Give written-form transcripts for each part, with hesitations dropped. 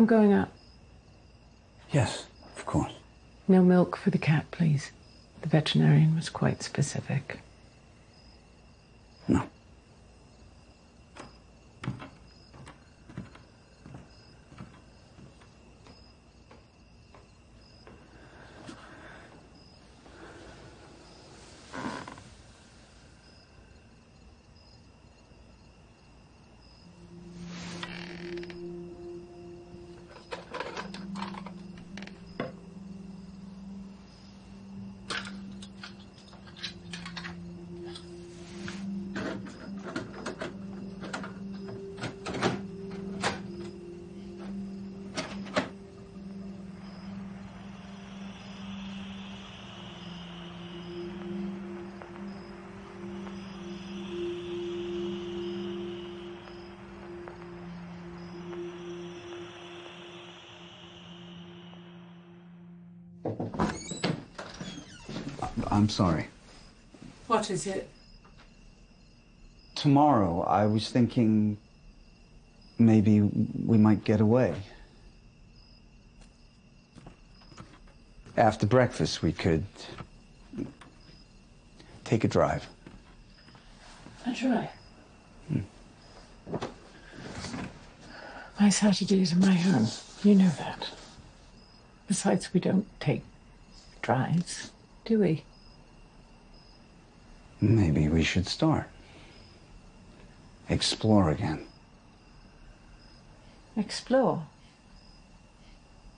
I'm going up. Yes, of course. No milk for the cat, please. The veterinarian was quite specific. No. I'm sorry. What is it? Tomorrow, I was thinking maybe we might get away. After breakfast, we could take a drive. A drive? My Saturdays are my own. You know that. Besides, we don't take drives, do we? Maybe we should start. Explore again. Explore?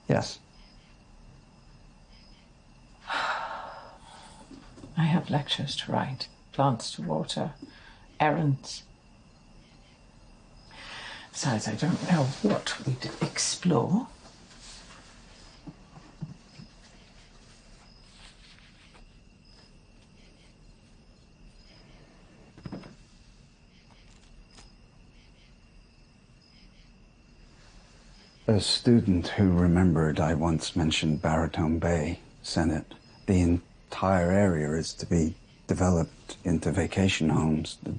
Yes. I have lectures to write, plants to water, errands. Besides, I don't know what we'd explore. A student who remembered I once mentioned Baritone Bay said it. The entire area is to be developed into vacation homes. The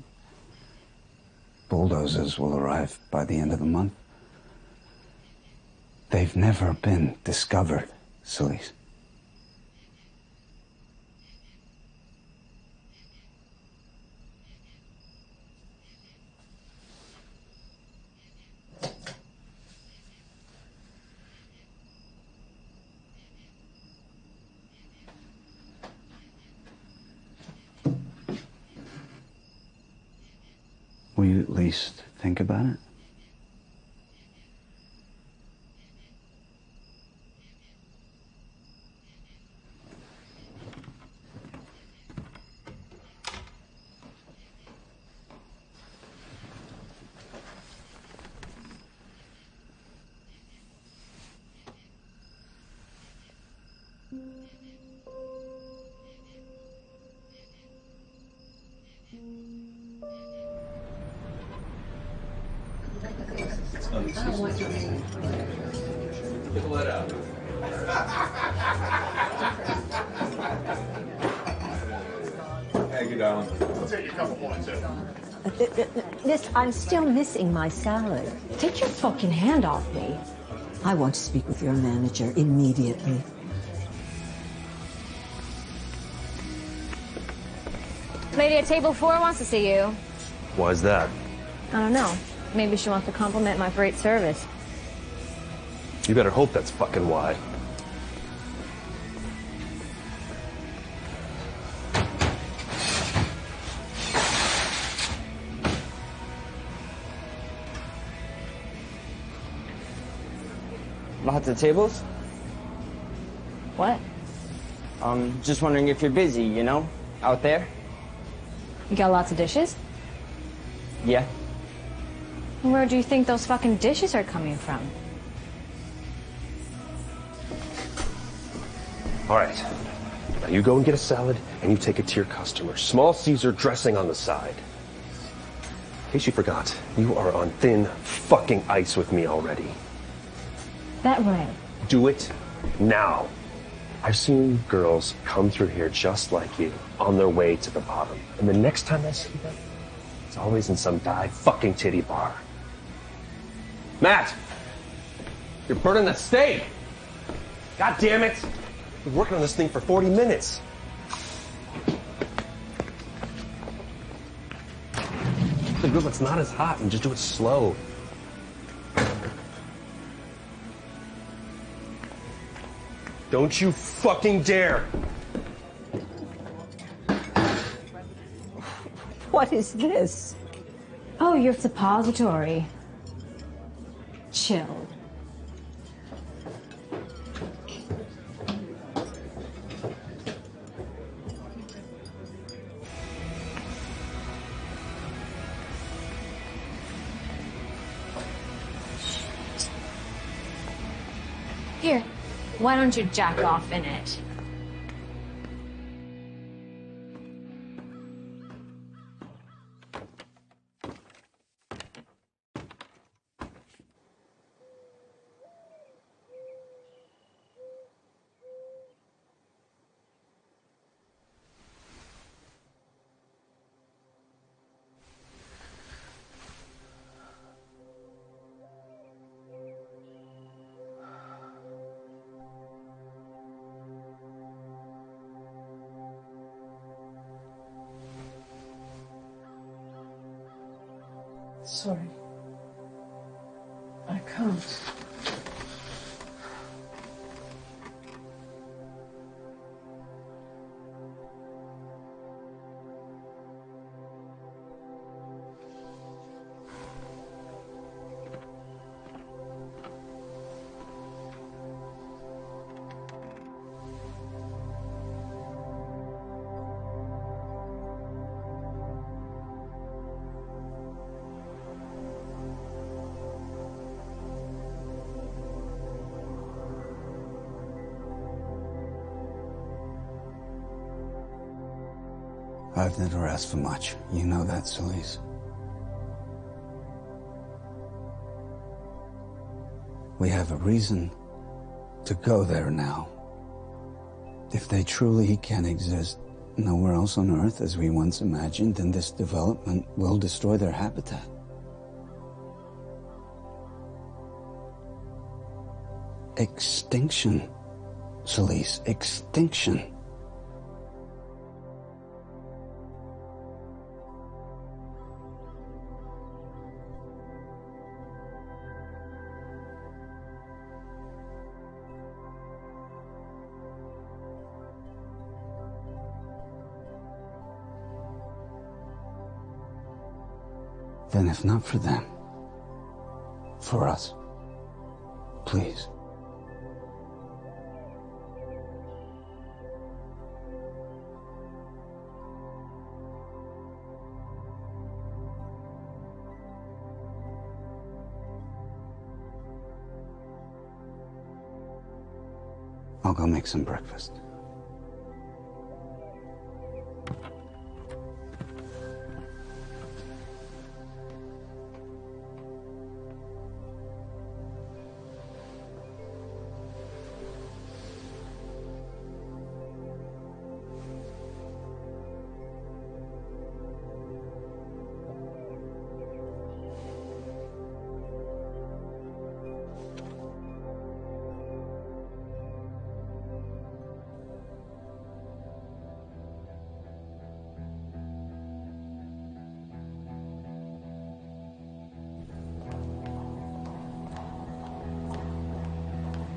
bulldozers will arrive by the end of the month. They've never been discovered, sillies. Will you at least think about it? Miss, I'm still missing my salad. Take your fucking hand off me. I want to speak with your manager immediately. Lady at table 4 wants to see you. Why's that? I don't know. Maybe she wants to compliment my great service. You better hope that's fucking why. Lots of tables? What? Just wondering if you're busy, you know? Out there? You got lots of dishes? Yeah. Where do you think those fucking dishes are coming from? All right. Now you go and get a salad, and you take it to your customer. Small Caesar dressing on the side. In case you forgot, you are on thin fucking ice with me already. That way. Do it now. I've seen girls come through here just like you, on their way to the bottom. And the next time I see them, it's always in some fucking titty bar. Matt! You're burning that steak! God damn it! I've been working on this thing for 40 minutes. The grill that's not as hot and just do it slow. Don't you fucking dare! What is this? Oh, your suppository. Chill. Here, why don't you jack off in it? Sorry. I can't. I've never asked for much. You know that, Celise. We have a reason to go there now. If they truly can exist nowhere else on Earth as we once imagined, then this development will destroy their habitat. Extinction, Celise, extinction. Then if not for them, for us, please. I'll go make some breakfast.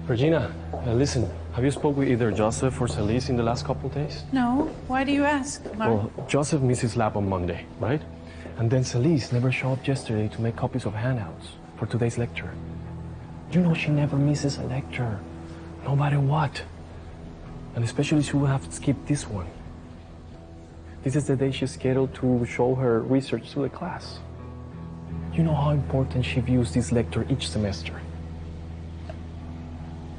Regina, listen, have you spoke with either Joseph or Celise in the last couple of days? No. Why do you ask, Mark? Well, Joseph missed his lab on Monday, right? And then Celise never showed up yesterday to make copies of handouts for today's lecture. You know she never misses a lecture, no matter what. And especially she will have to skip this one. This is the day she's scheduled to show her research to the class. You know how important she views this lecture each semester.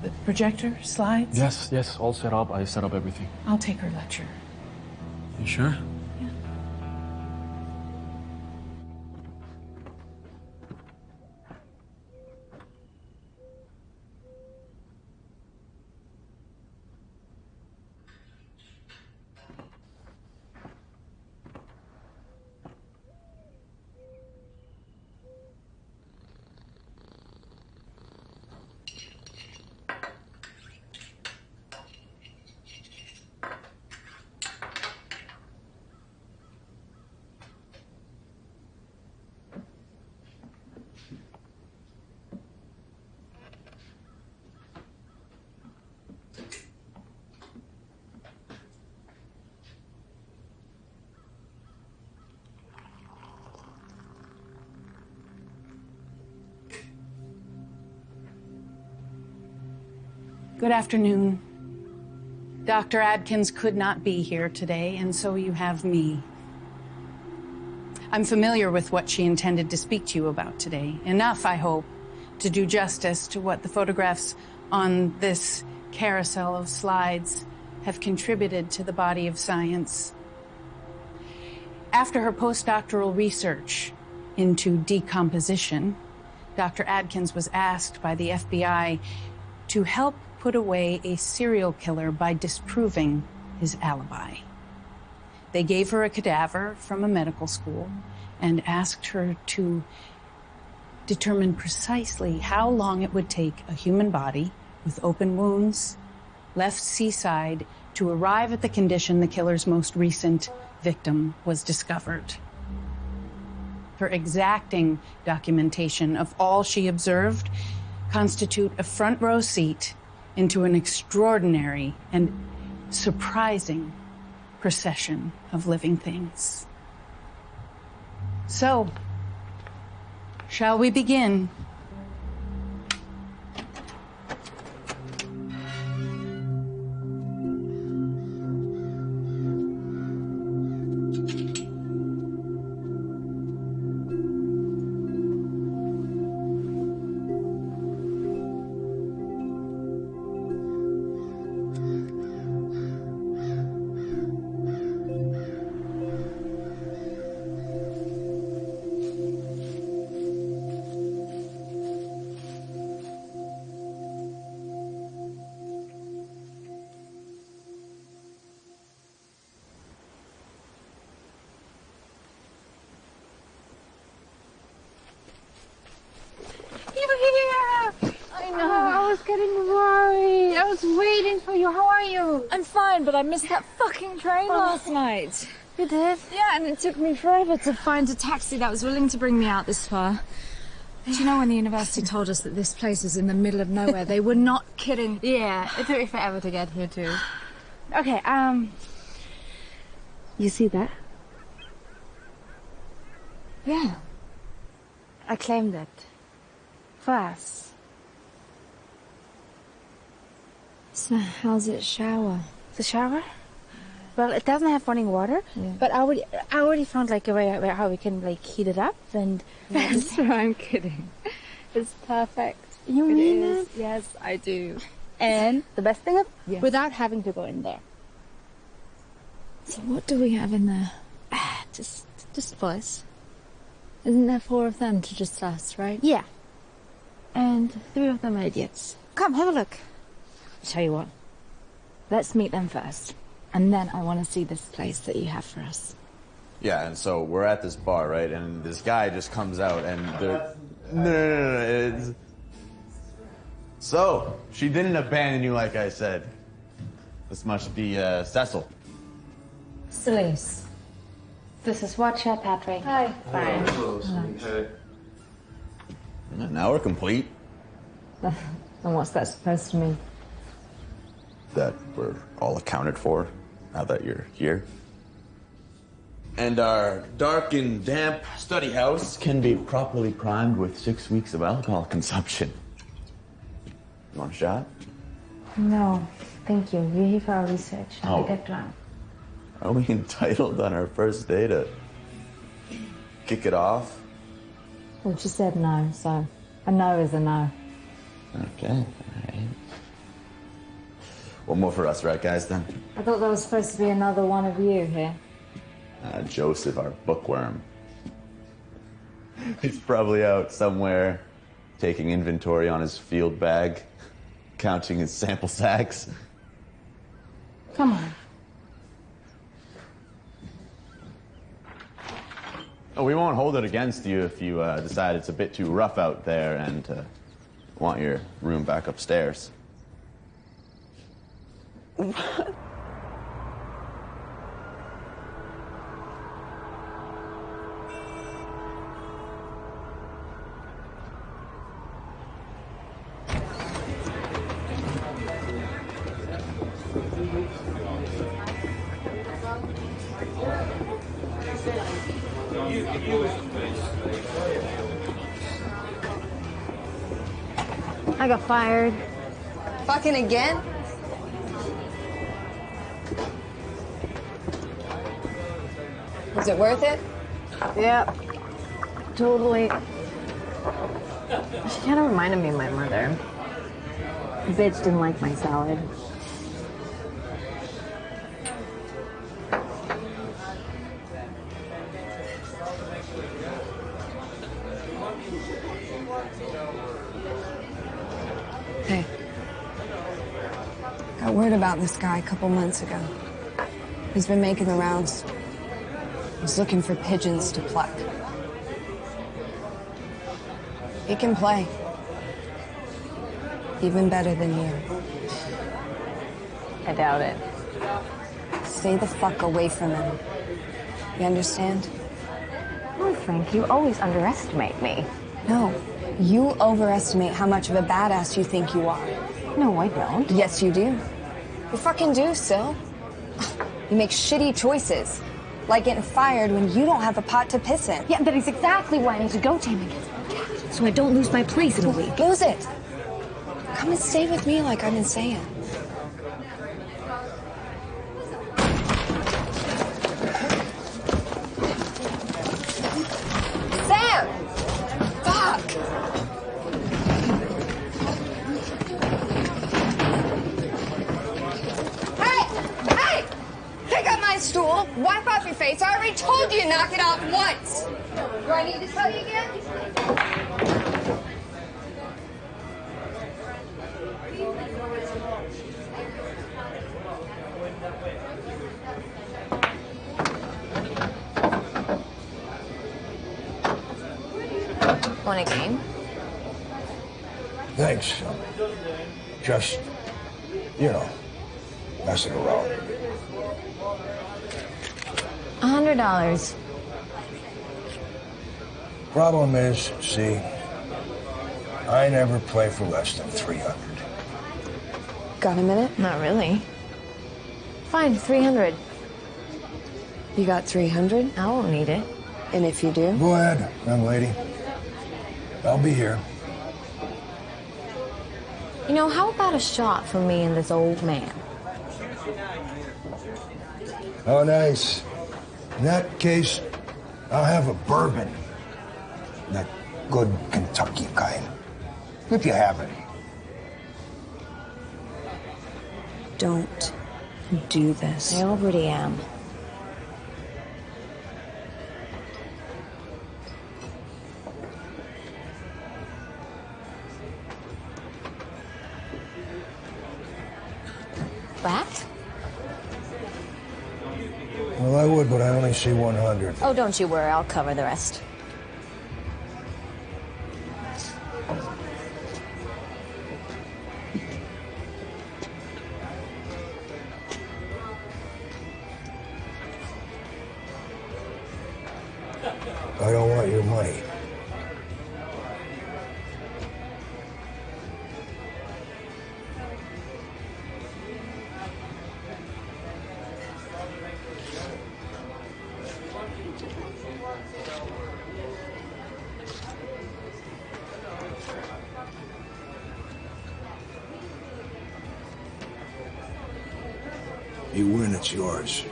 The projector, slides? Yes, all set up. I set up everything. I'll take her lecture. You sure? Yeah. Good afternoon. Dr. Adkins could not be here today, and so you have me. I'm familiar with what she intended to speak to you about today. Enough, I hope, to do justice to what the photographs on this carousel of slides have contributed to the body of science. After her postdoctoral research into decomposition, Dr. Adkins was asked by the FBI to help put away a serial killer by disproving his alibi. They gave her a cadaver from a medical school and asked her to determine precisely how long it would take a human body with open wounds, left seaside, to arrive at the condition the killer's most recent victim was discovered. Her exacting documentation of all she observed constitute a front row seat into an extraordinary and surprising procession of living things. So, shall we begin? I'm fine, but I missed that fucking train last night. You did? Yeah, and it took me forever to find a taxi that was willing to bring me out this far. Do you know when the university told us that this place was in the middle of nowhere? They were not kidding. Yeah, it took me forever to get here too. Okay, you see that? Yeah. I claimed it. For us. So how's it shower? The shower? Well, it doesn't have running water, but I already found like a way how we can like heat it up and. That's right, I'm kidding. It's perfect. You mean it? Yes, I do. And the best thing is, without having to go in there. So what do we have in there? Just for us. Isn't there 4 of them to just us, right? Yeah. And 3 of them are idiots. Come, have a look. Tell you what, let's meet them first, and then I want to see this place that you have for us. Yeah, and so we're at this bar, right? And this guy just comes out, and they're... No. So, she didn't abandon you like I said. This must be, Cecil. Celise. This is Watcher, Patrick. Hi. Fine. Hey. Now we're complete. And what's that supposed to mean? That we're all accounted for, now that you're here. And our dark and damp study house can be properly primed with 6 weeks of alcohol consumption. You want a shot? No, thank you. We're here for our research. Oh. I get drunk. Are we entitled on our first day to kick it off? Well, she said no, so a no is a no. Okay, all right. One more for us, right, guys, then? I thought there was supposed to be another one of you here. Joseph, our bookworm. He's probably out somewhere taking inventory on his field bag, counting his sample sacks. Come on. Oh, we won't hold it against you if you decide it's a bit too rough out there and want your room back upstairs. What? I got fired. Fucking again? Was it worth it? Yeah, totally. She kind of reminded me of my mother. The bitch didn't like my salad. Hey. Got word about this guy a couple months ago. He's been making the rounds. He's looking for pigeons to pluck. He can play. Even better than you. I doubt it. Stay the fuck away from him. You understand? Oh, Frank, you always underestimate me. No, you overestimate how much of a badass you think you are. No, I don't. Yes, you do. You fucking do, Sil. You make shitty choices. Like getting fired when you don't have a pot to piss in. Yeah, that is exactly why I need to go tame against my cat, so I don't lose my place in a week. Lose it. Come and stay with me like I've been saying. Sam! Fuck! Hey! Pick up my stool, wipe off your face. I already told you to knock it off once. Do I need to tell you again? Want a game? Thanks. Just, you know, messing around. $100. Problem is, see, I never play for less than 300. Got a minute? Not really. Fine, 300. You got 300? I won't need it. And if you do? Go ahead, young lady. I'll be here. You know, how about a shot for me and this old man? Oh, nice. In that case, I'll have a bourbon. That good Kentucky kind. If you have any. Don't do this. I already am. That? Well, I would, but I only see 100. Oh, don't you worry. I'll cover the rest. I don't want your money. You win, it's yours.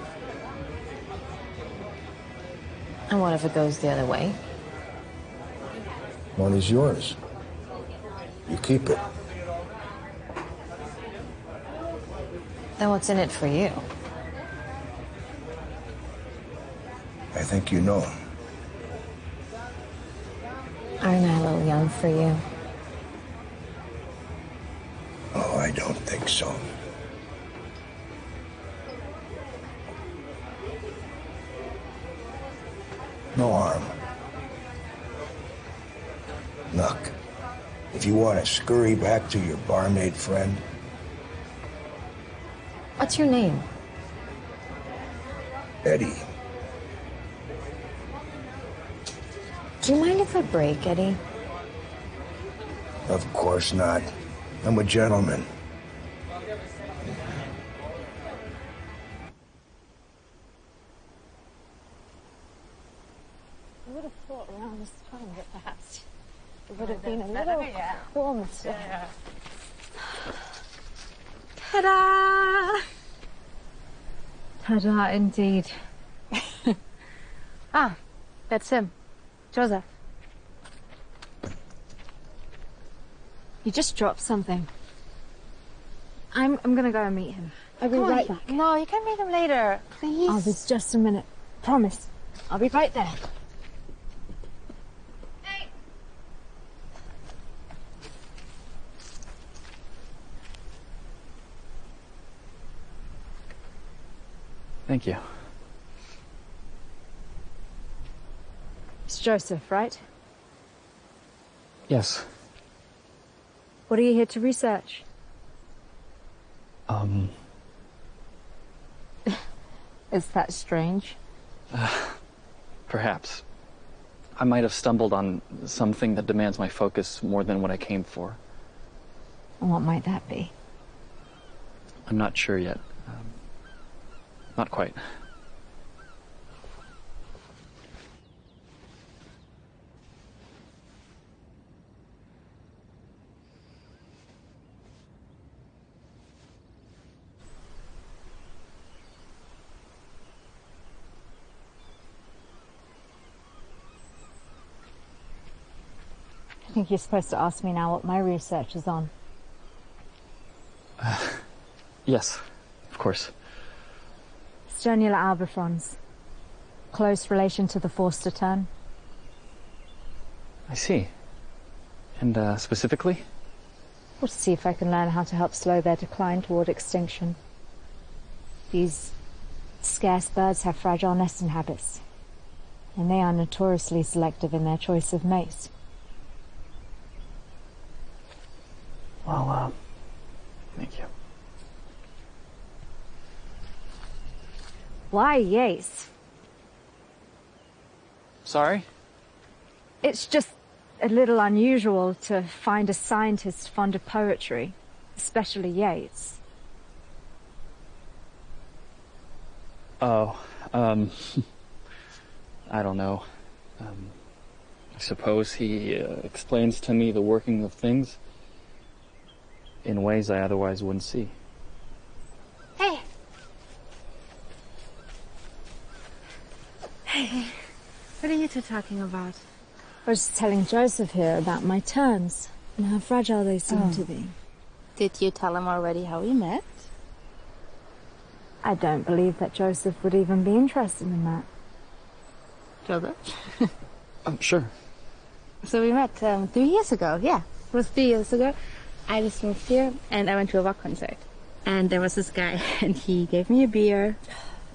And what if it goes the other way? Money's yours. You keep it. Then what's in it for you? I think you know. Aren't I a little young for you? Oh, I don't think so. No harm. Look, if you want to scurry back to your barmaid friend... What's your name? Eddie. Do you mind if I break, Eddie? Of course not. I'm a gentleman. I would have thought around this time that perhaps it would have been a little closer. Ta-da! Ta-da, indeed. Ah, that's him. Joseph. You just dropped something. I'm gonna go and meet him. I'll be right back. No, you can meet him later. Please. Oh, there's just a minute. Promise. I'll be right there. Thank you. It's Joseph, right? Yes. What are you here to research? Is that strange? Perhaps. I might have stumbled on something that demands my focus more than what I came for. What might that be? I'm not sure yet. Not quite. I think you're supposed to ask me now what my research is on. Yes, of course. Sternula albifrons. Close relation to the Forster tern. I see. And specifically? Well, to see if I can learn how to help slow their decline toward extinction. These scarce birds have fragile nesting habits, and they are notoriously selective in their choice of mates. Well, thank you. Why, yes. Sorry? It's just a little unusual to find a scientist fond of poetry, especially Yeats. Oh, I don't know. I suppose he explains to me the working of things in ways I otherwise wouldn't see. Hey. Hey. What are you two talking about? I was just telling Joseph here about my terns and how fragile they seem to be. Did you tell him already how we met? I don't believe that Joseph would even be interested in that. Joseph? Sure. So we met 3 years ago, yeah. It was 3 years ago. I just moved here and I went to a rock concert. And there was this guy and he gave me a beer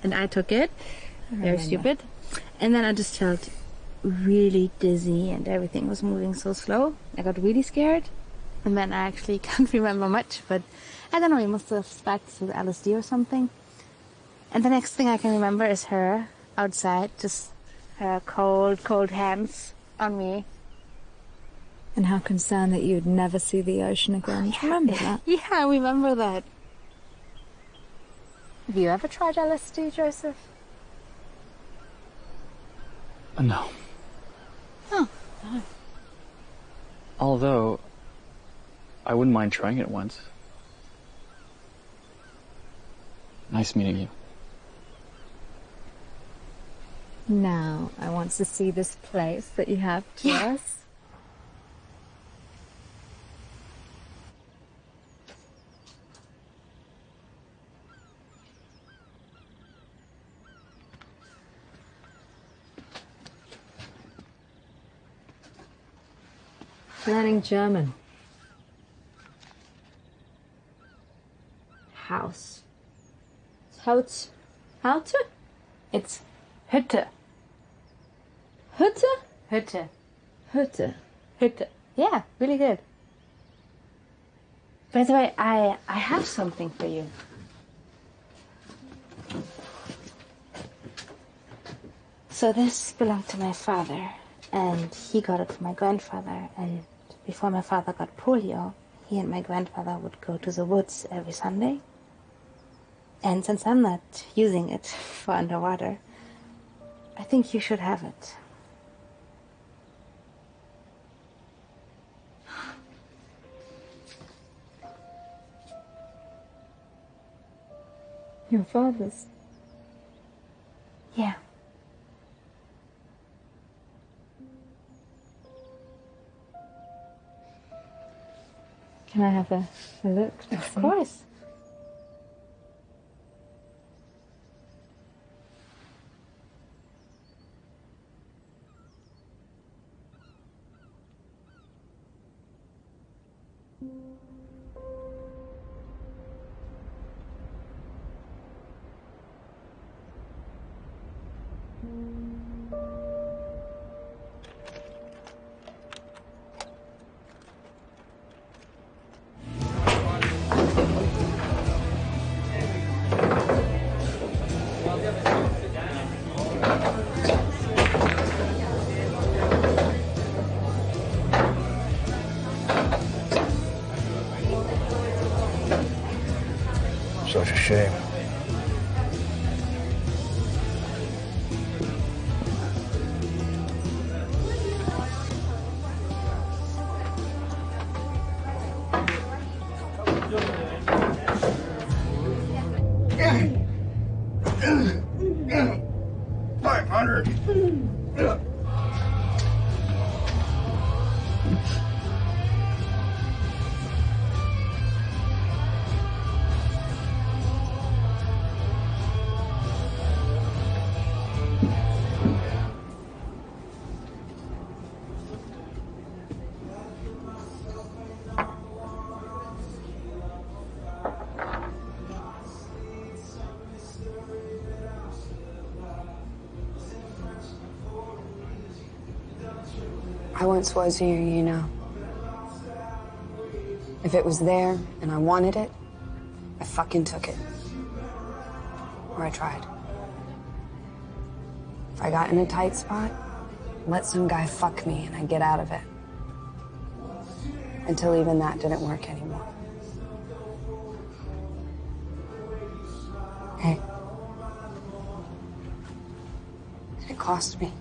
and I took it. Very stupid. And then I just felt really dizzy and everything was moving so slow. I got really scared. And then I actually can't remember much, but I don't know, he must have spiked with LSD or something. And the next thing I can remember is her outside, just her cold, cold hands on me. And how concerned that you'd never see the ocean again. Do you remember that? Yeah, I remember that. Have you ever tried LSD, Joseph? No. Oh, no. Although, I wouldn't mind trying it once. Nice meeting you. Now, I want to see this place that you have to us. Learning German. House. Haut. Haute? It's Hütte. Hütte? Hütte. Hütte. Hütte. Yeah, really good. By the way, I have something for you. So this belonged to my father, and he got it from my grandfather, and before my father got polio, he and my grandfather would go to the woods every Sunday. And since I'm not using it for underwater, I think you should have it. Your father's? Yeah. Can I have a look? Of course. Such a shame. I once was here, you know. If it was there and I wanted it, I fucking took it. Or I tried. If I got in a tight spot, let some guy fuck me and I'd get out of it. Until even that didn't work anymore. Hey. It cost me.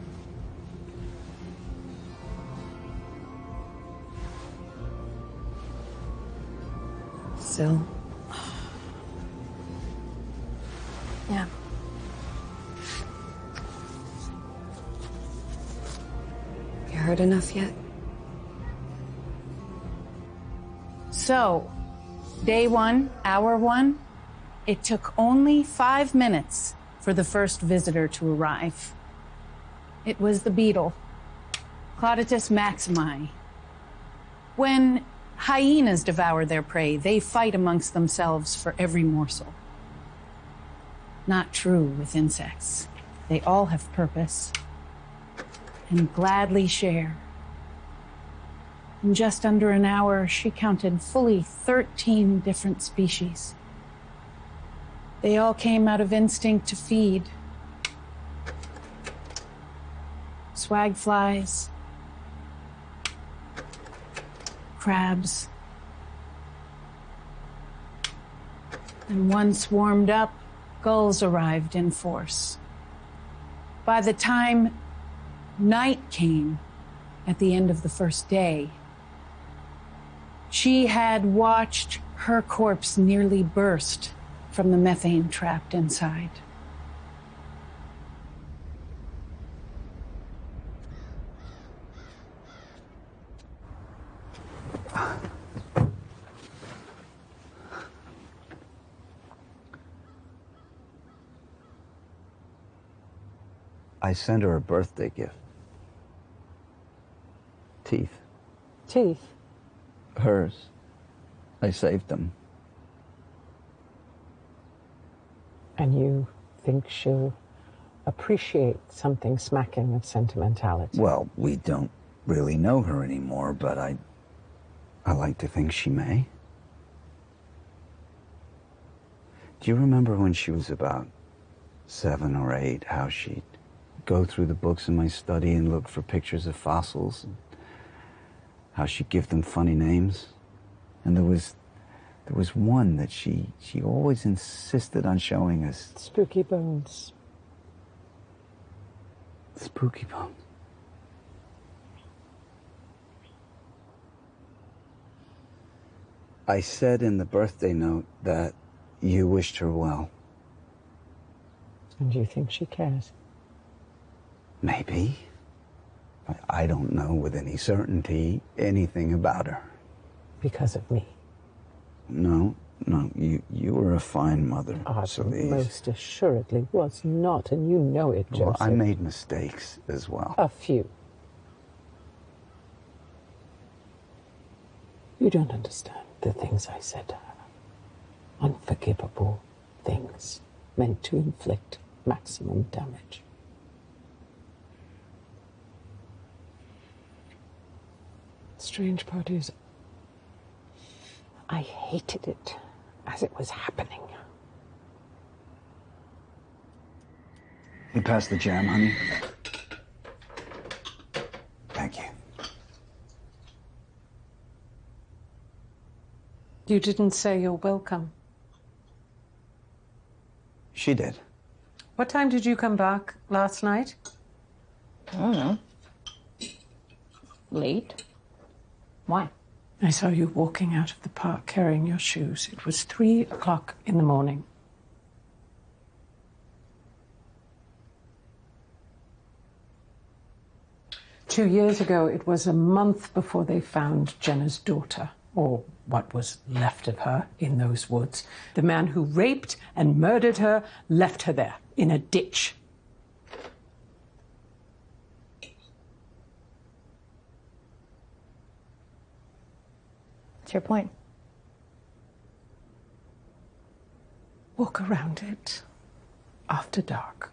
Still. Yeah. You heard enough yet? So, day one, hour one, it took only 5 minutes for the first visitor to arrive. It was the beetle, Clodotus maximi. When hyenas devour their prey, they fight amongst themselves for every morsel. Not true with insects. They all have purpose and gladly share. In just under an hour, she counted fully 13 different species. They all came out of instinct to feed. Swag flies, crabs, and once warmed up, gulls arrived in force. By the time night came at the end of the first day, she had watched her corpse nearly burst from the methane trapped inside. I sent her a birthday gift. Teeth. Teeth? Hers. I saved them. And you think she'll appreciate something smacking of sentimentality? Well, we don't really know her anymore, but I like to think she may. Do you remember when she was about 7 or 8, how she'd go through the books in my study and look for pictures of fossils, and how she'd give them funny names? And there was one that she always insisted on showing us. Spooky bones. Spooky bones. I said in the birthday note that you wished her well. And you think she cares? Maybe. But I don't know with any certainty anything about her. Because of me? No, you were a fine mother, Arden most assuredly was not, and you know it, Joseph. Well, I made mistakes as well. A few. You don't understand the things I said to her. Unforgivable things meant to inflict maximum damage. The strange part is, I hated it as it was happening. You passed the jam, honey. Thank you. You didn't say you're welcome. She did. What time did you come back last night? I don't know. Late. Why? I saw you walking out of the park carrying your shoes. It was 3 o'clock in the morning. Two years ago, it was a month before they found Jenna's daughter, or what was left of her in those woods. The man who raped and murdered her left her there, in a ditch. What's your point? Walk around it after dark.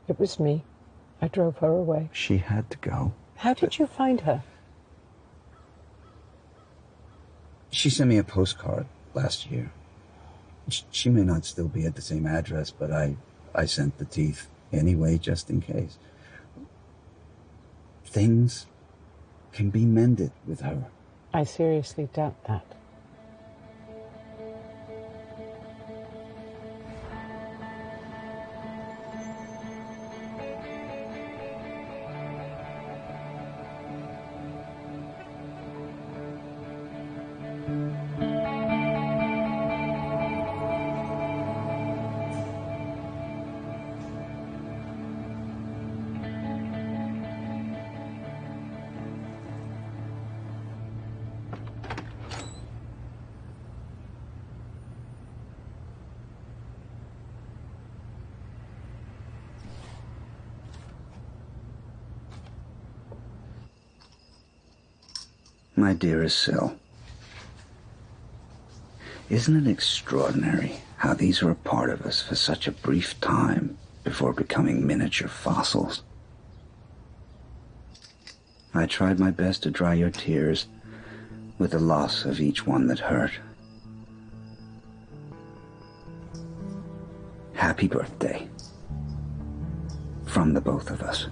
It was me. I drove her away. She had to go. How did you find her? She sent me a postcard last year. She may not still be at the same address, but I sent the teeth anyway, just in case. Things can be mended with her. I seriously doubt that. My dearest Syl, isn't it extraordinary how these are a part of us for such a brief time before becoming miniature fossils? I tried my best to dry your tears with the loss of each one that hurt. Happy birthday from the both of us.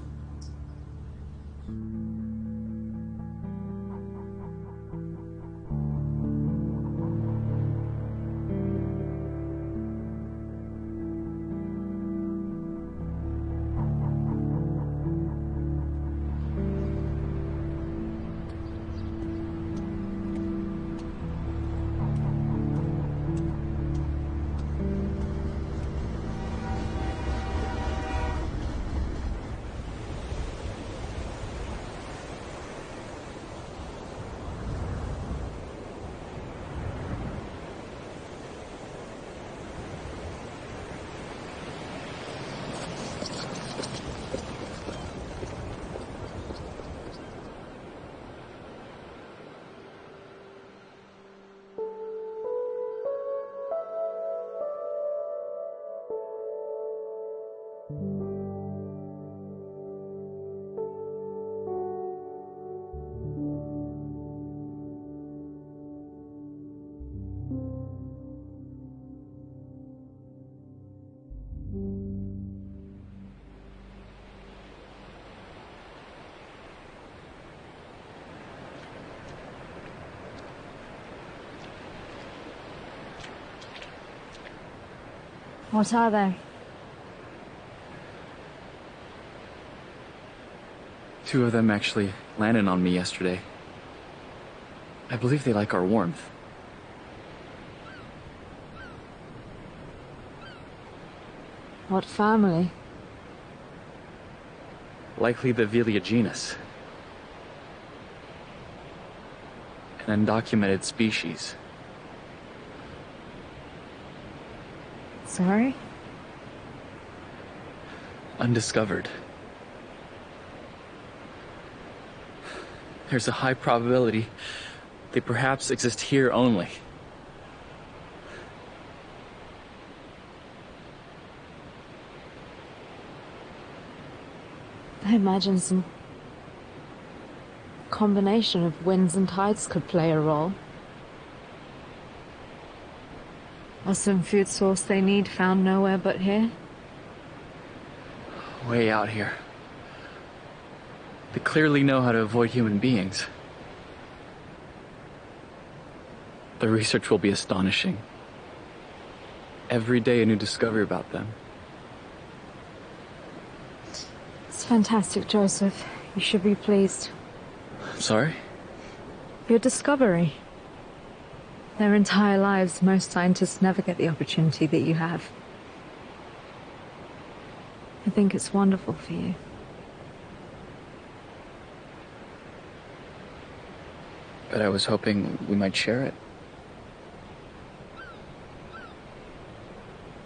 What are they? Two of them actually landed on me yesterday. I believe they like our warmth. What family? Likely the Villia genus. An undocumented species. Sorry? Undiscovered. There's a high probability they perhaps exist here only. I imagine some combination of winds and tides could play a role. Or some food source they need found nowhere but here. Way out here. They clearly know how to avoid human beings. The research will be astonishing. Every day a new discovery about them. It's fantastic, Joseph. You should be pleased. Sorry? Your discovery. Their entire lives, most scientists never get the opportunity that you have. I think it's wonderful for you. But I was hoping we might share it.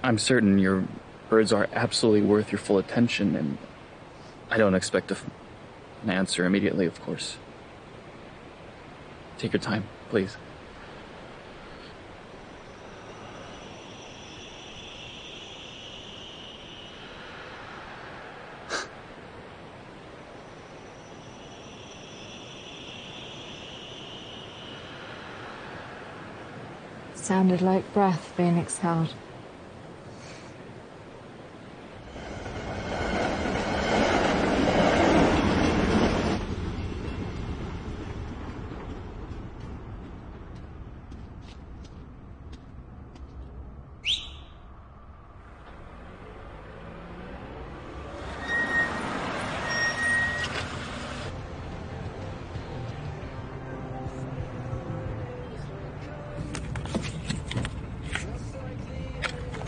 I'm certain your birds are absolutely worth your full attention, and I don't expect an answer immediately, of course. Take your time, please. Sounded like breath being exhaled.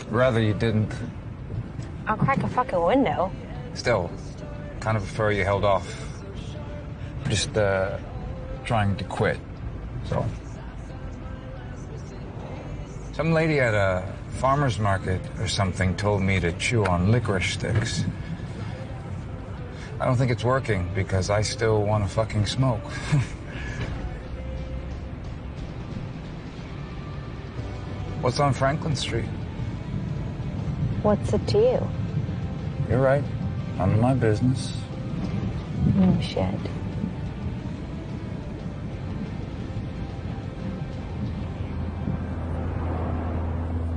Rather you didn't. I'll crack a fucking window. Still, kind of prefer you held off. Just, trying to quit, so. Some lady at a farmer's market or something told me to chew on licorice sticks. I don't think it's working because I still want to fucking smoke. What's on Franklin Street? What's it to you? You're right. None of my business. No shit.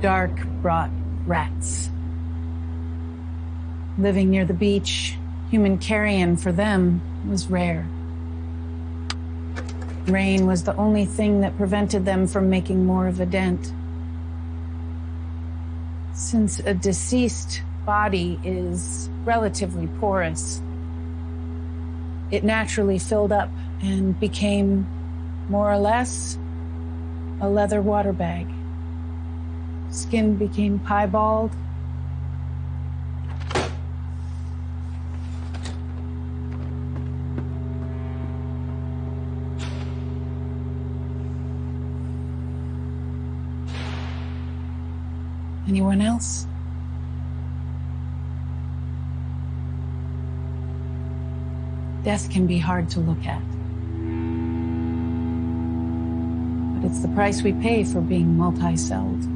Dark brought rats. Living near the beach, human carrion for them was rare. Rain was the only thing that prevented them from making more of a dent. Since a deceased body is relatively porous, it naturally filled up and became more or less a leather water bag. Skin became piebald. Anyone else? Death can be hard to look at. But it's the price we pay for being multi-celled.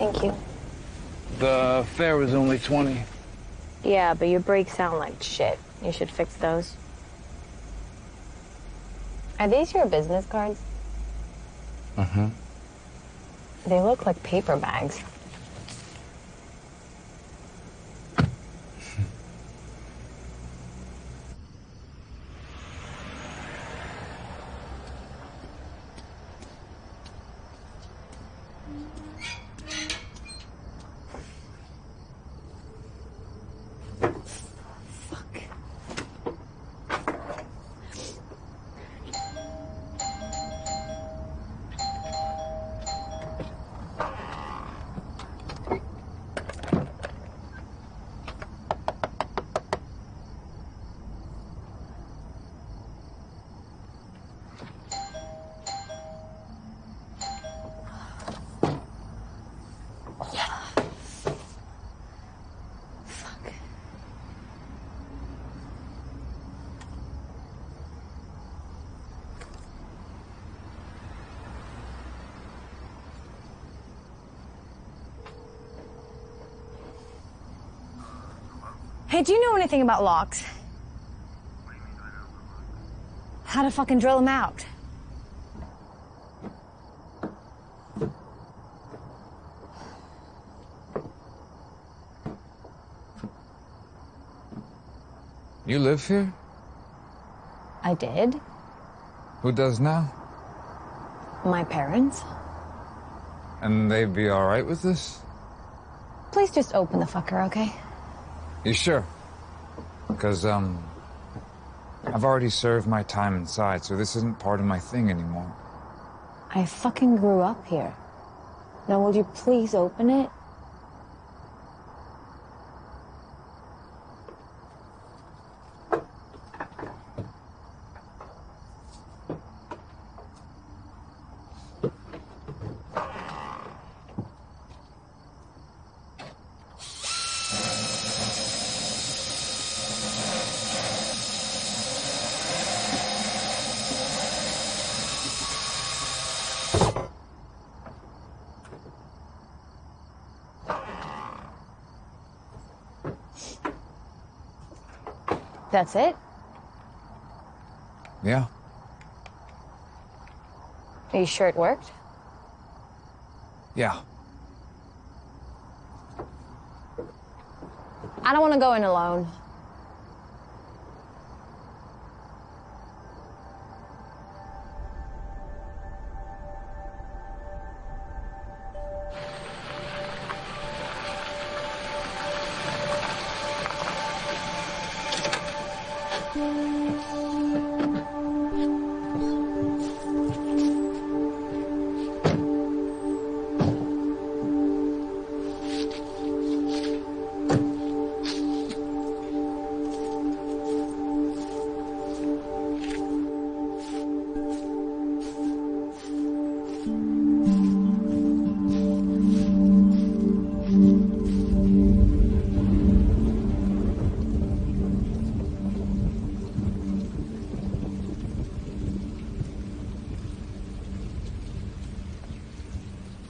Thank you. The fare was only 20. Yeah, but your brakes sound like shit. You should fix those. Are these your business cards? Mm-hmm. They look like paper bags. Hey, do you know anything about locks? How to fucking drill them out? You live here? I did. Who does now? My parents. And they'd be all right with this? Please just open the fucker, okay? You sure? Because, I've already served my time inside, so this isn't part of my thing anymore. I fucking grew up here. Now, will you please open it? That's it? Yeah. Are you sure it worked? Yeah. I don't want to go in alone.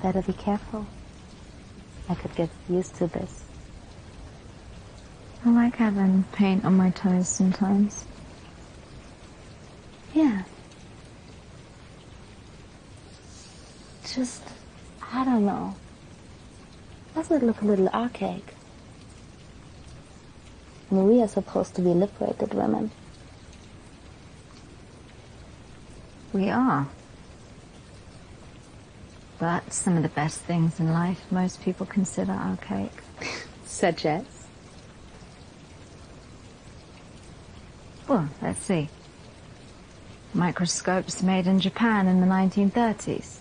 Better be careful. I could get used to this. I like having paint on my toes sometimes. Yeah. Just, I don't know. Doesn't it look a little archaic? I mean, we are supposed to be liberated women. We are. But some of the best things in life most people consider archaic. Such as? Well, let's see. Microscopes made in Japan in the 1930s.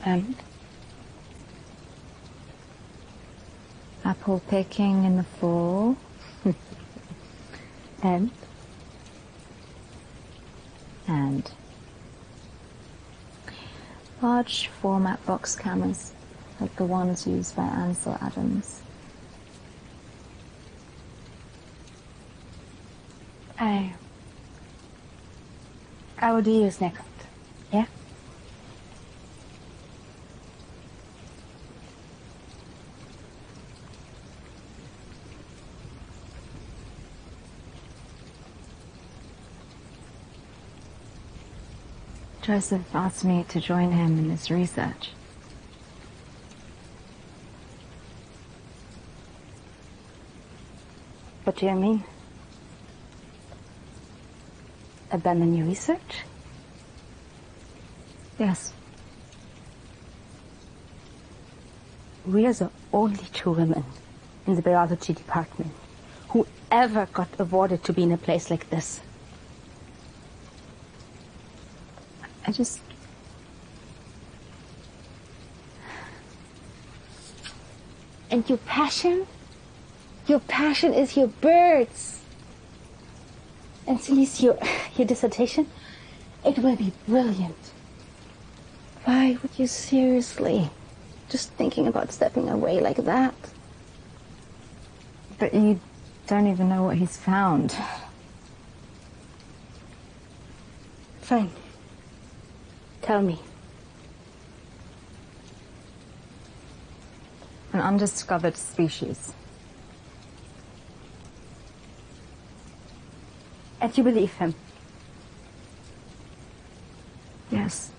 And? Apple picking in the fall. And? And? Large format box cameras, like the ones used by Ansel Adams. What do you use next? Yeah? Joseph asked me to join him in his research. What do you mean? Abandon your research? Yes. We are the only two women in the biology department who ever got awarded to be in a place like this. And your passion? Your passion is your birds. And Celeste, your dissertation, it will be brilliant. Why would you seriously just thinking about stepping away like that? But you don't even know what he's found. Fine. Tell me. An undiscovered species. And you believe him? Yes.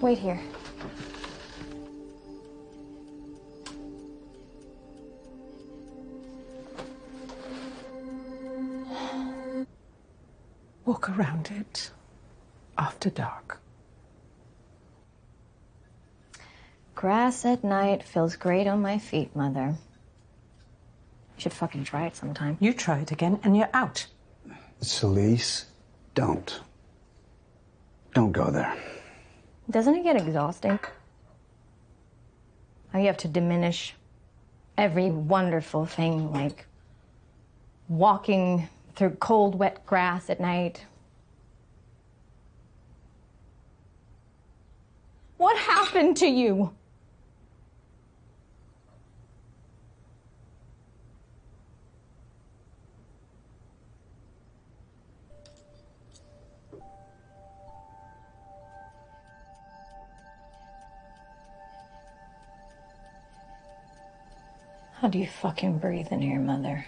Wait here. Walk around it after dark. Grass at night feels great on my feet, Mother. You should fucking try it sometime. You try it again and you're out. Celeste, don't. Don't go there. Doesn't it get exhausting? How you have to diminish every wonderful thing, like walking through cold, wet grass at night. What happened to you? How do you fucking breathe into your mother?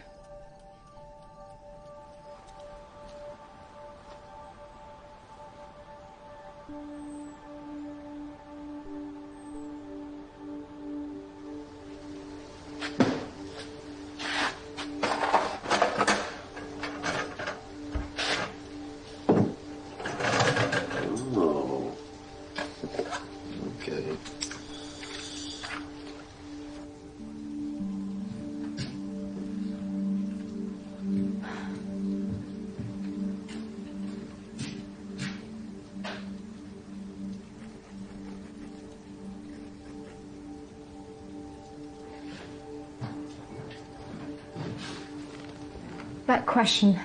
That question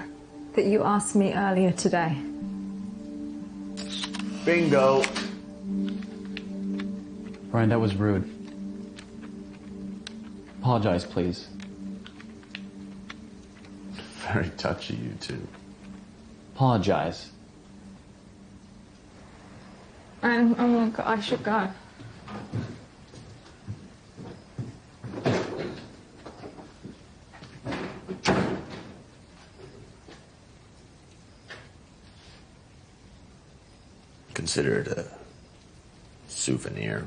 that you asked me earlier today. Bingo. Brian, that was rude. Apologize, please. Very touchy, you two. Apologize. I should go. Consider it a souvenir.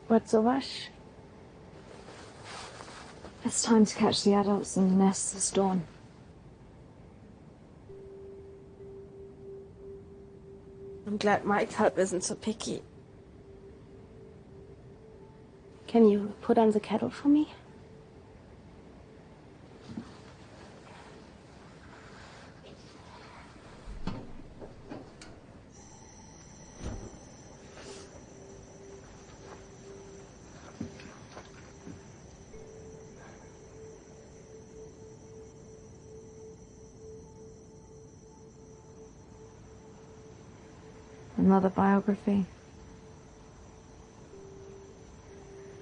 What's the rush? It's time to catch the adults in the nest this dawn. I'm glad Mike's help isn't so picky. Can you put on the kettle for me? Another biography?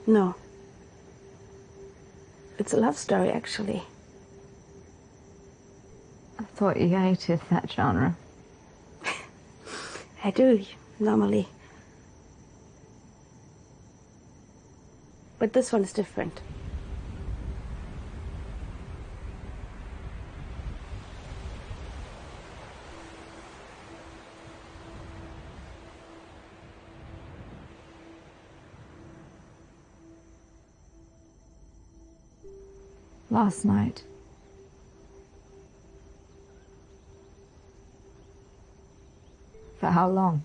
No. It's a love story, actually. I thought you hated that genre. I do, normally. But this one is different. Last night. For how long?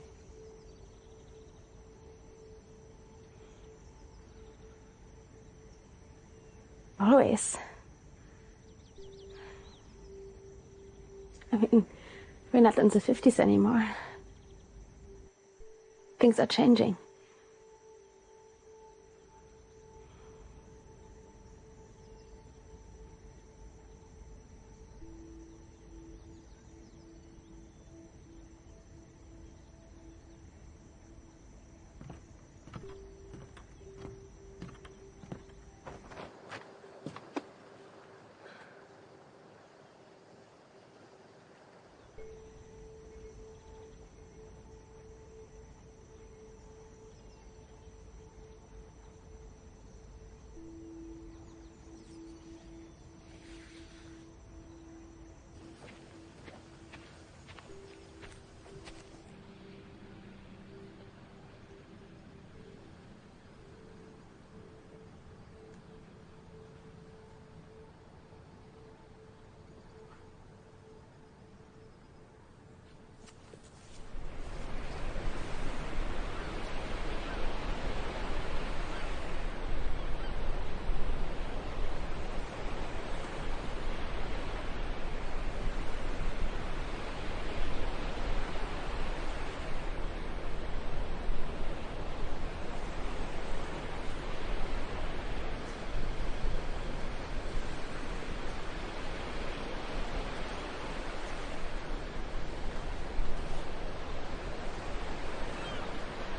Always. I mean, we're not in the 50s anymore. Things are changing.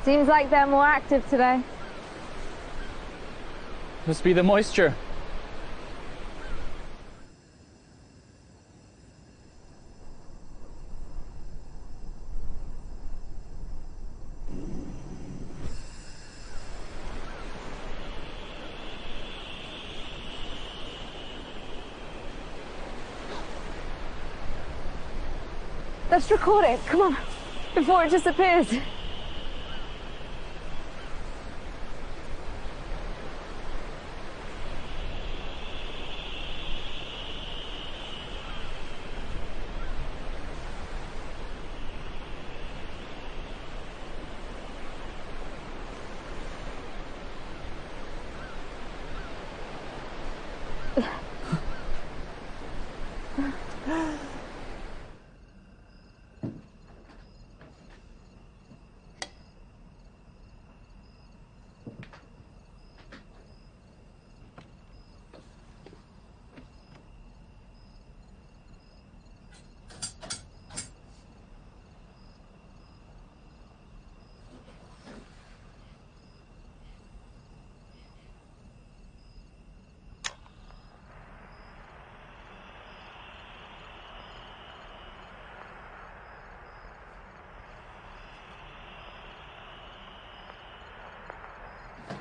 Seems like they're more active today. Must be the moisture. Let's record it, come on, before it disappears.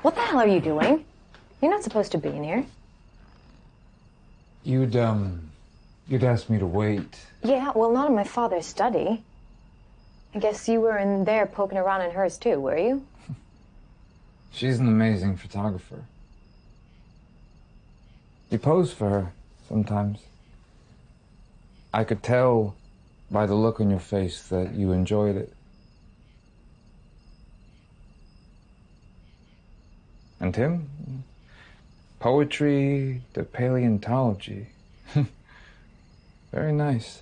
What the hell are you doing? You're not supposed to be in here. You'd asked me to wait. Yeah, well, not in my father's study. I guess you were in there poking around in hers too, were you? She's an amazing photographer. You pose for her sometimes. I could tell by the look on your face that you enjoyed it. And him? Poetry, the paleontology. Very nice.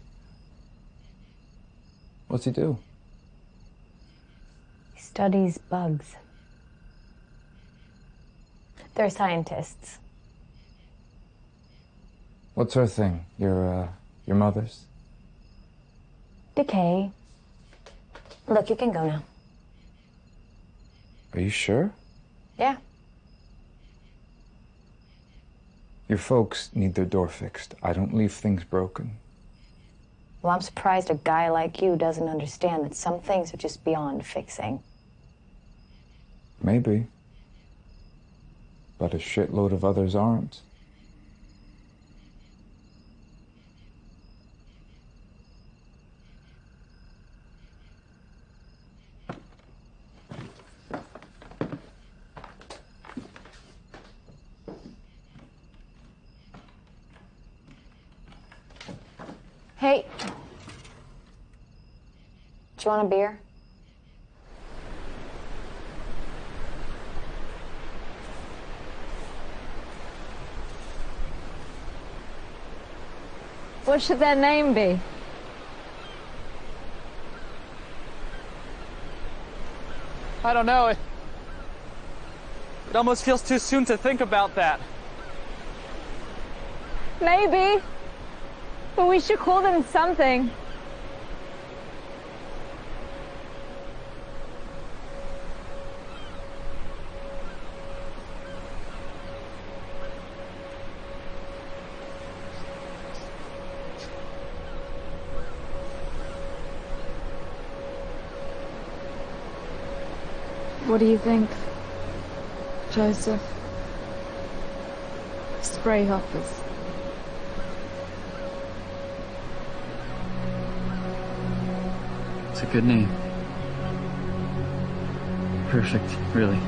What's he do? He studies bugs. They're scientists. What's her thing? Your mother's? Decay. Look, you can go now. Are you sure? Yeah. Your folks need their door fixed. I don't leave things broken. Well, I'm surprised a guy like you doesn't understand that some things are just beyond fixing. Maybe. But a shitload of others aren't. Hey. Do you want a beer? What should their name be? I don't know. It almost feels too soon to think about that. Maybe. But we should call them something. What do you think, Joseph? Spray hoppers. It's a good name. Perfect, really.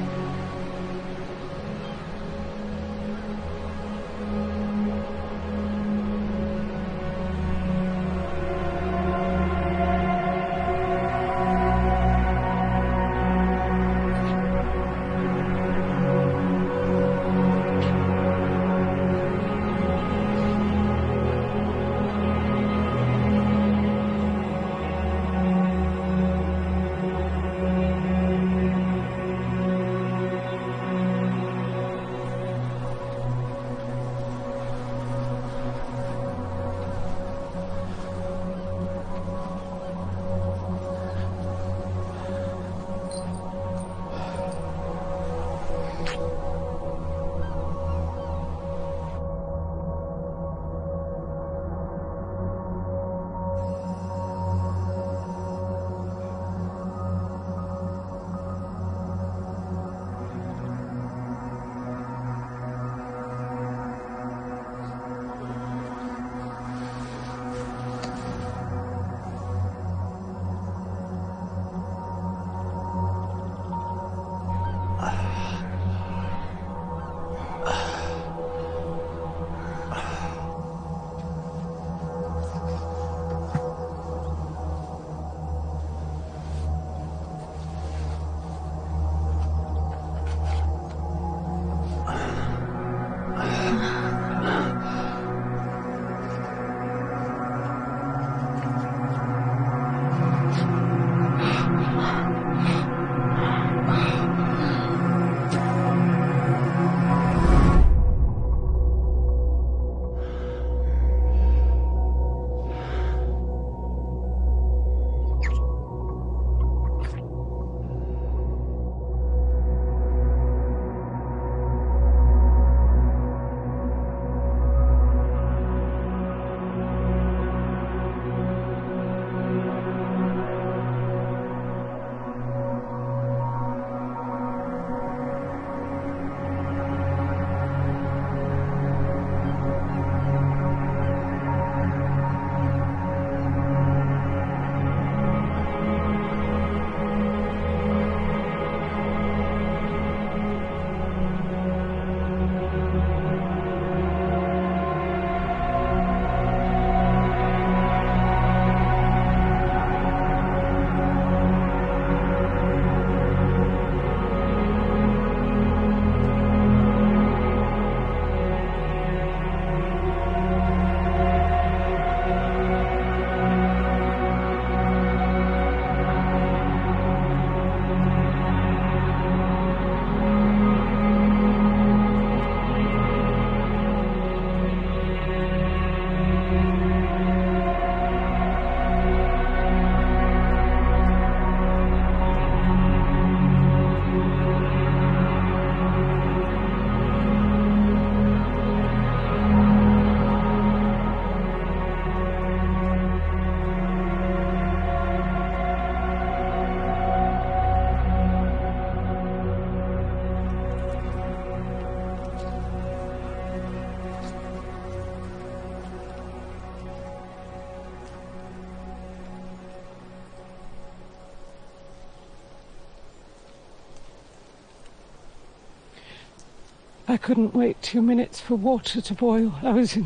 I couldn't wait 2 minutes for water to boil. I was in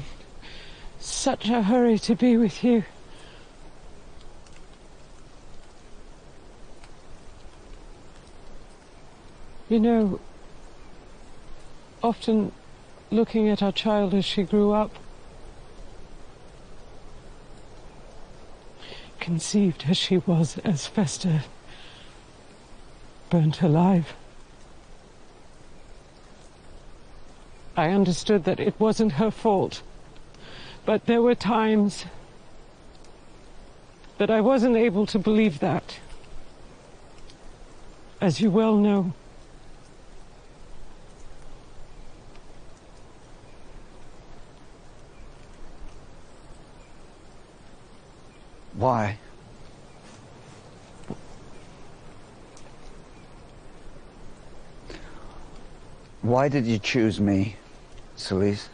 such a hurry to be with you. You know, often looking at our child as she grew up, conceived as she was as Fester, burnt alive, I understood that it wasn't her fault, but there were times that I wasn't able to believe that, as you well know. Why? Why did you choose me, Celise?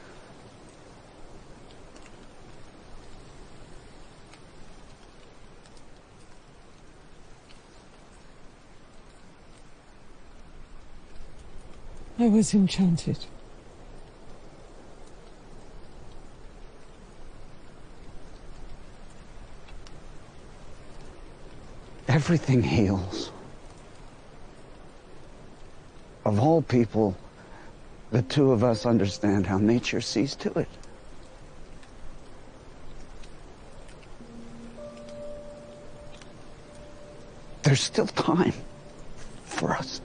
I was enchanted. Everything heals. Of all people, the two of us understand how nature sees to it. There's still time for us.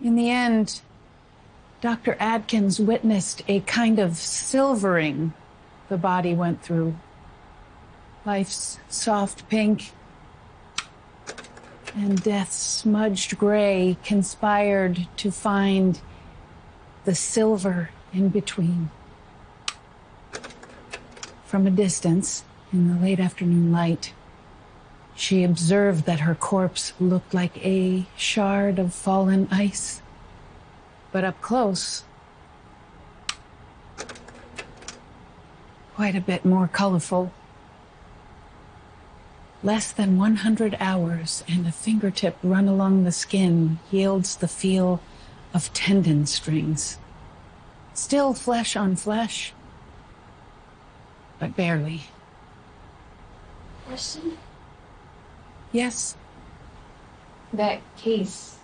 In the end, Dr. Adkins witnessed a kind of silvering the body went through. Life's soft pink and death's smudged gray conspired to find the silver in between. From a distance, in the late afternoon light, she observed that her corpse looked like a shard of fallen ice. But up close, quite a bit more colorful. Less than 100 hours and a fingertip run along the skin yields the feel of tendon strings. Still flesh on flesh, but barely. Question? Yes? That case,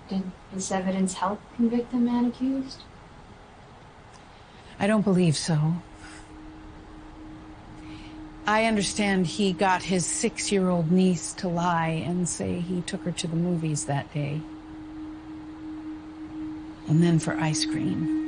did this evidence help convict the man accused? I don't believe so. I understand he got his 6-year-old niece to lie and say he took her to the movies that day. And then for ice cream.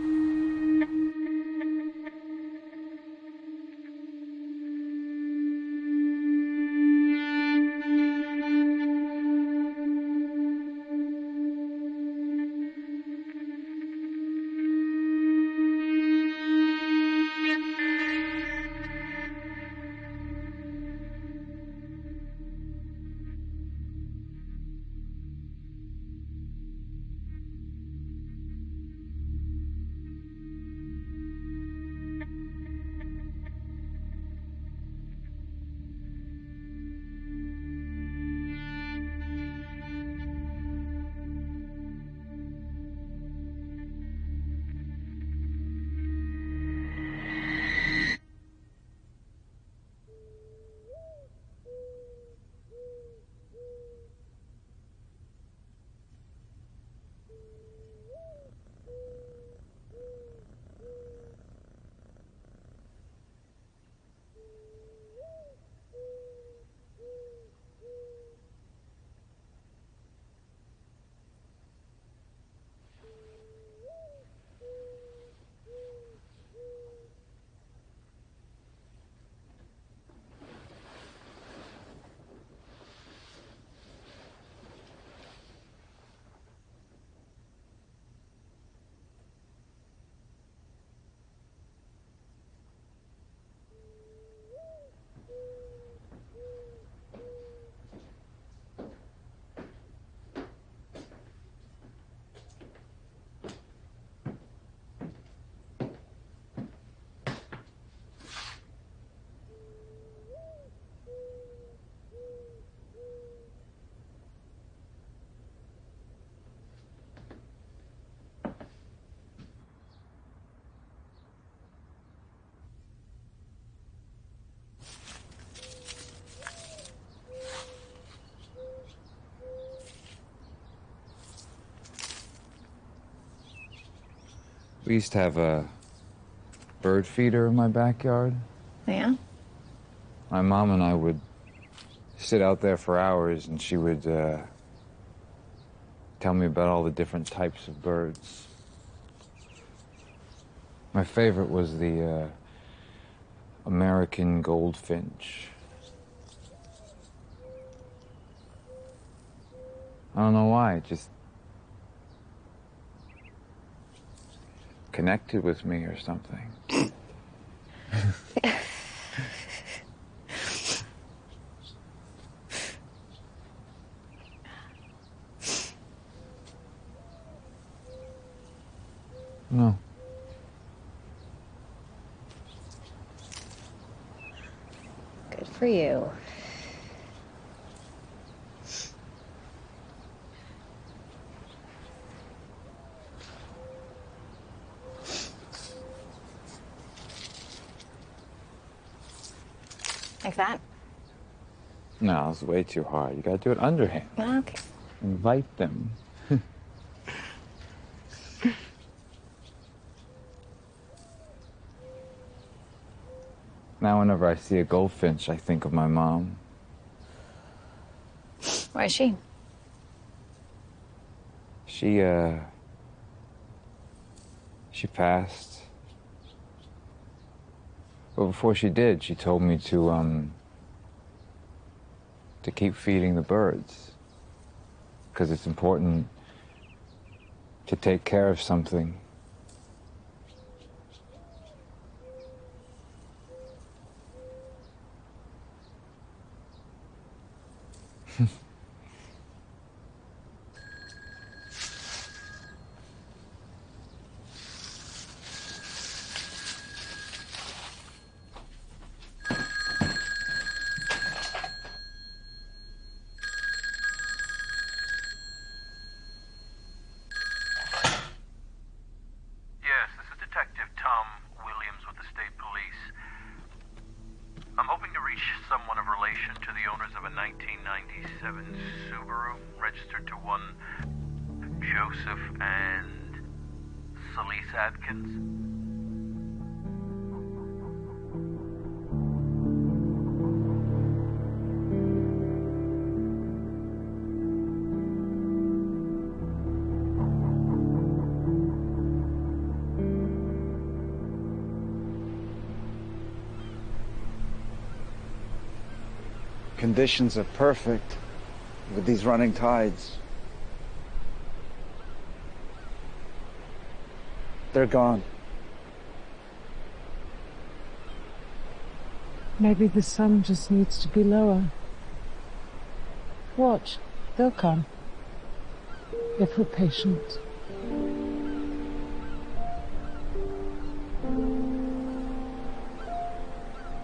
We used to have a bird feeder in my backyard. Yeah? My mom and I would sit out there for hours, and she would tell me about all the different types of birds. My favorite was the American goldfinch. I don't know why, it just connected with me or something. No. Good for you. Like that? No, it's way too hard. You gotta do it underhand. Okay. Invite them. Now whenever I see a goldfinch, I think of my mom. Where is she? She passed. But before she did, she told me to keep feeding the birds. Because it's important to take care of something. Someone of relation to the owners of a 1997 Subaru registered to one Joseph and Celise Adkins. Conditions are perfect with these running tides. They're gone. Maybe the sun just needs to be lower. Watch, they'll come. If we're patient.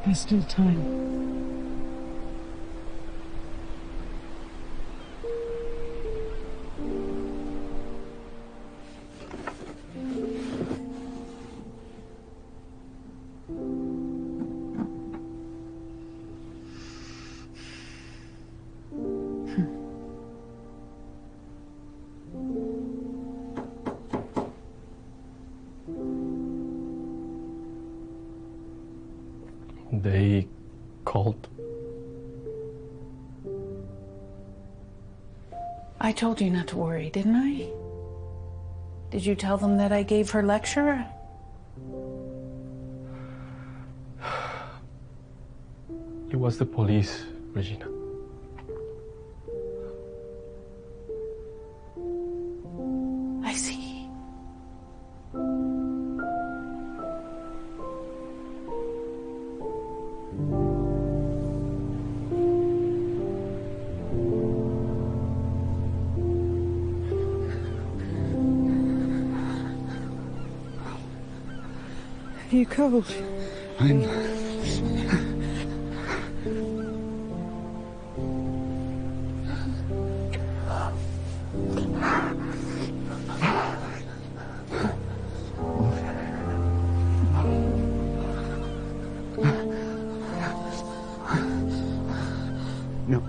There's still time. They called? I told you not to worry, didn't I? Did you tell them that I gave her lecture? It was the police, Regina. I see. Are you cold? I'm... No.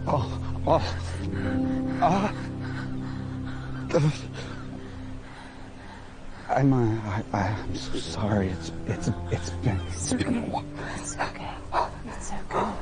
I'm so sorry. It's been a while. It's okay. It's okay.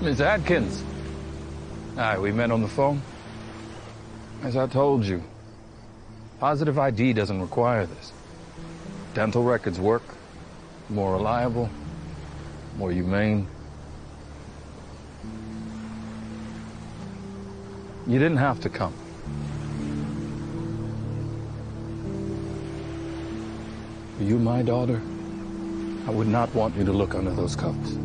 Miss Adkins. Aye, we met on the phone. As I told you, positive ID doesn't require this. Dental records work. More reliable, more humane. You didn't have to come. Were you my daughter, I would not want you to look under those covers.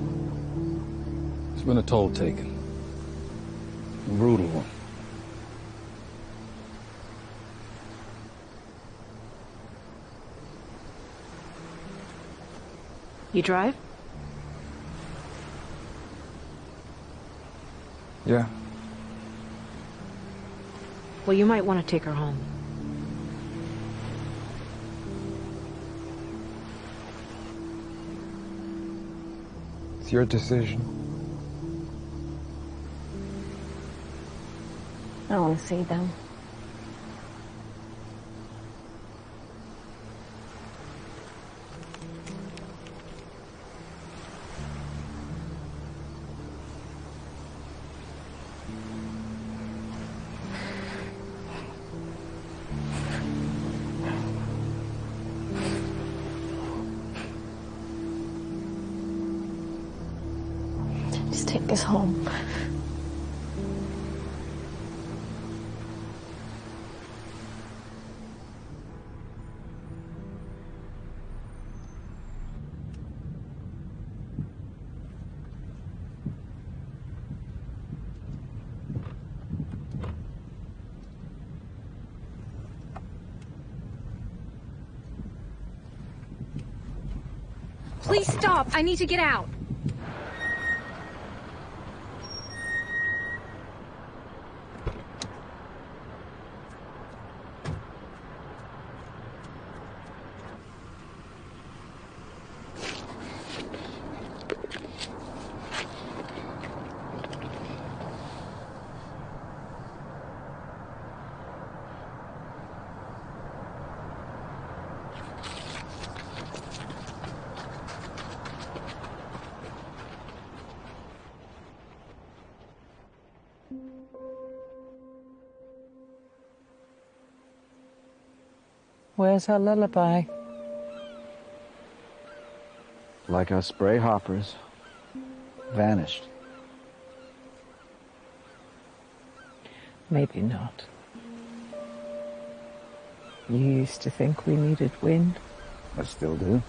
There's been a toll taken. A brutal one. You drive? Yeah. Well, you might want to take her home. It's your decision. I don't want to see them. Just take us home. Please stop. I need to get out. Where's her lullaby? Like our spray hoppers. Vanished. Maybe not. You used to think we needed wind. I still do.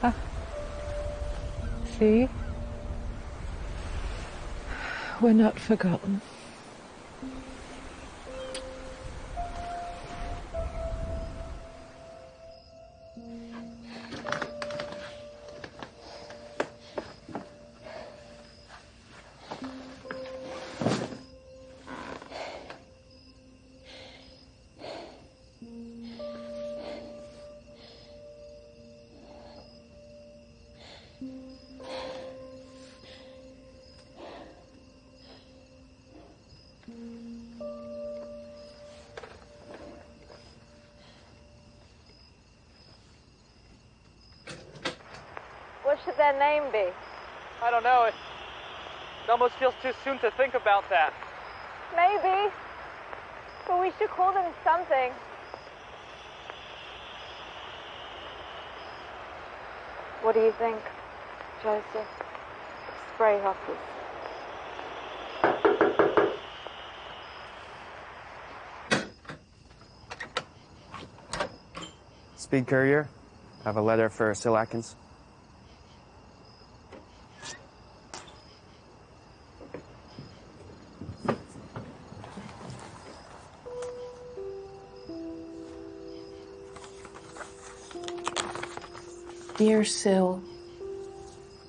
Ah. See? We're not forgotten. What should their name be? I don't know. It almost feels too soon to think about that. Maybe. But we should call them something. What do you think, Joseph? Spray hoppers. Speed courier. I have a letter for Sil Atkins. Dear Sil,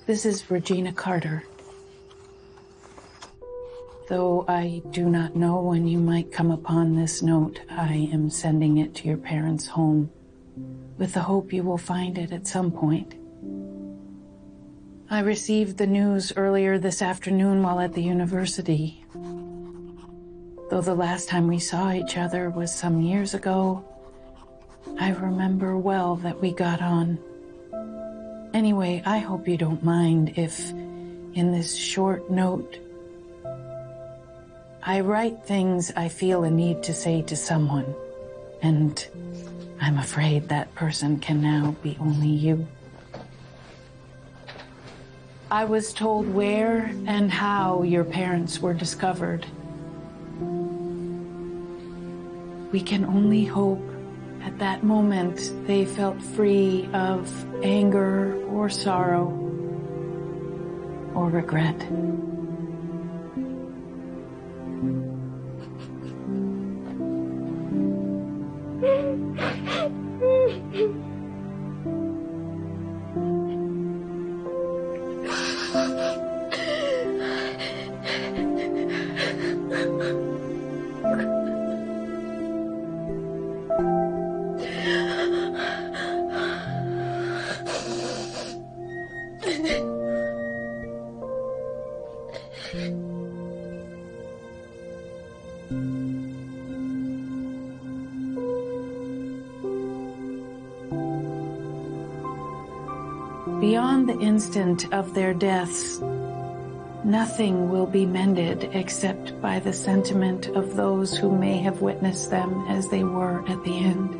this is Regina Carter. Though I do not know when you might come upon this note, I am sending it to your parents' home with the hope you will find it at some point. I received the news earlier this afternoon while at the university. Though the last time we saw each other was some years ago, I remember well that we got on. Anyway, I hope you don't mind if, in this short note, I write things I feel a need to say to someone, and I'm afraid that person can now be only you. I was told where and how your parents were discovered. We can only hope at that moment they felt free of anger or sorrow or regret. Beyond the instant of their deaths, nothing will be mended except by the sentiment of those who may have witnessed them as they were at the end.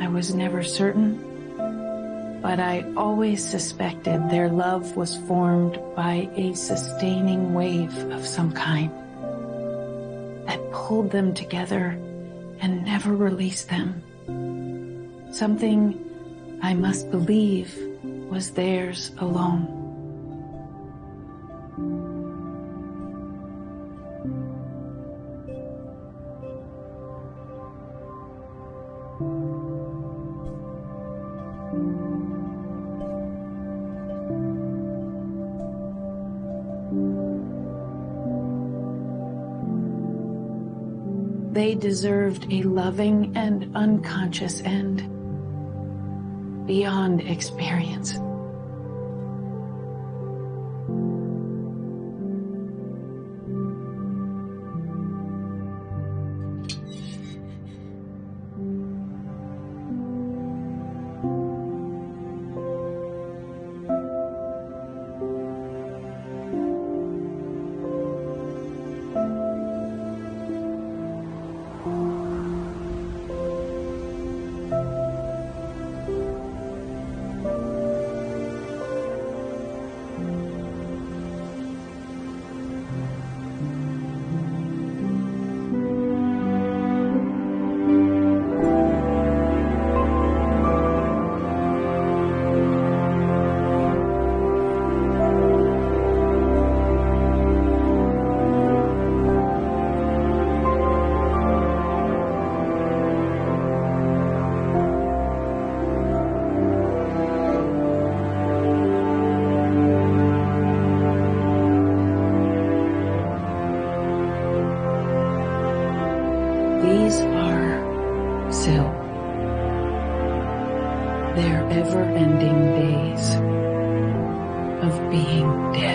I was never certain, but I always suspected their love was formed by a sustaining wave of some kind that pulled them together and never released them. Something I must believe was theirs alone. They deserved a loving and unconscious end, beyond experience. These are Sil, their ever-ending days of being dead.